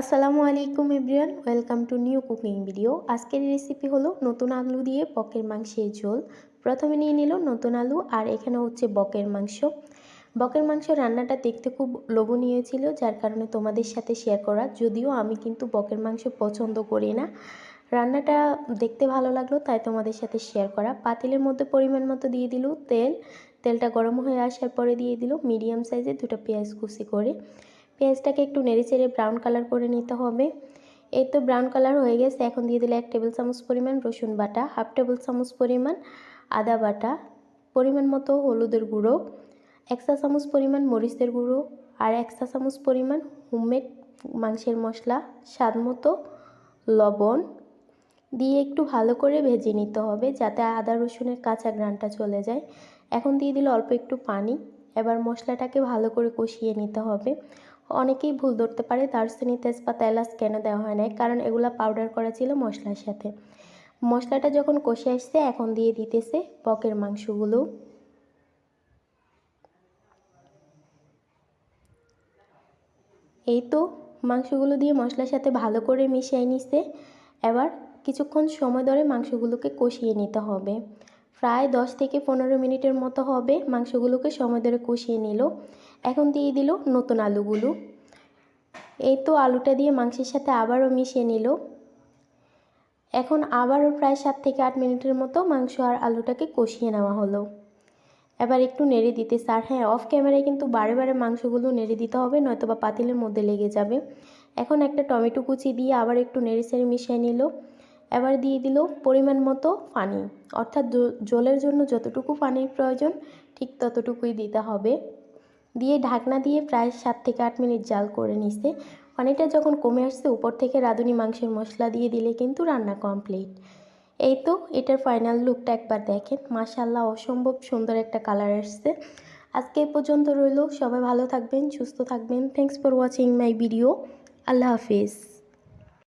আসসালামু আলাইকুম everyone, welcome to new cooking video. আজকের রেসিপি হলো নতুন আলু দিয়ে বকের মাংসের ঝোল। প্রথমে নিয়ে নিল নতুন আলু, আর এখানে হচ্ছে বকের মাংস। বকের মাংস রান্নাটা দেখতে খুব লোভনীয় ছিল, যার কারণে তোমাদের সাথে শেয়ার করা। যদিও আমি কিন্তু বকের মাংস পছন্দ করি না, রান্নাটা দেখতে ভালো লাগলো তাই তোমাদের সাথে শেয়ার করা। পাতিলের মধ্যে পরিমাণ মতো দিয়ে দিল তেলটা গরম হয়ে আসার পরে দিয়ে দিল মিডিয়াম সাইজের দুটো পেঁয়াজ কুচি করে। পেঁয়াজটাকে একটু নেড়েচেড়ে ব্রাউন কালার করে নিতে হবে। এই তো ব্রাউন কালার হয়ে গেছে। এখন দিয়ে দিলে 1 টেবিল চামচ পরিমাণ রসুন বাটা, হাফ টেবিল চামচ পরিমাণ আদা বাটা, পরিমাণ মতো হলুদের গুঁড়ো, 1 চা চামচ পরিমাণ মরিচের গুঁড়ো, আর 1 চা চামচ পরিমাণ হোমমেড মাংসের মশলা, স্বাদ মতো লবণ দিয়ে একটু ভালো করে ভেজে নিতে হবে, যাতে আদা রসুনের কাঁচা ঘ্রাণটা চলে যায়। এখন দিয়ে দিলে অল্প একটু পানি। এবার মশলাটাকে ভালো করে কষিয়ে নিতে হবে। অনেকেই ভুল ধরতে পারে দারচিনি, তেজপাতা, এলাচ কেন দেওয়া হয় না, কারণ এগুলো পাউডার করা ছিল মশলার সাথে। মশলাটা যখন কষে আসছে, এখন দিয়ে দিতেছে বকের মাংসগুলো। এই তো মাংসগুলো দিয়ে মশলার সাথে ভালো করে মিশিয়ে নিচ্ছে। এবার কিছুক্ষণ সময় ধরে মাংসগুলোকে কষিয়ে নিতে হবে। প্রায় 10 থেকে 15 মিনিটের মতো হবে মাংসগুলোকে সময় ধরে কষিয়ে নিল। এখন দিয়ে দিল নতুন আলুগুলো। এই তো আলুটা দিয়ে মাংসের সাথে আবারও মিশিয়ে নিল। এখন আবারও প্রায় 7 থেকে 8 মিনিটের মতো মাংস আর আলুটাকে কষিয়ে নেওয়া হলো। এবার একটু নেড়ে দিতেছে। আর হ্যাঁ, অফ ক্যামেরায় কিন্তু বারে বারে মাংসগুলো নেড়ে দিতে হবে, নয়তো বা পাতিলের মধ্যে লেগে যাবে। এখন একটা টমেটো কুচি দিয়ে আবার একটু নেড়ে চেড়ে মিশিয়ে নিল। এবার দিয়ে দিল পরিমাণ মতো পানি, অর্থাৎ ঝোলের জন্য যতটুকু পানির প্রয়োজন ঠিক ততটুকুই দিতে হবে। দিয়ে ঢাকনা দিয়ে প্রায় 7 থেকে 8 মিনিট জাল করে নিছে। পানিটা যখন কমে আসছে, উপর থেকে রাঁধুনি মাংসের মশলা দিয়ে দিলে কিন্তু রান্না কমপ্লিট। এই তো এটার ফাইনাল লুকটা একবার দেখেন। মাশাআল্লাহ, অসম্ভব সুন্দর একটা কালার আসছে। আজকে এই পর্যন্ত রইল। সবাই ভালো থাকবেন, সুস্থ থাকবেন। Thanks for watching my video. Allah Hafiz.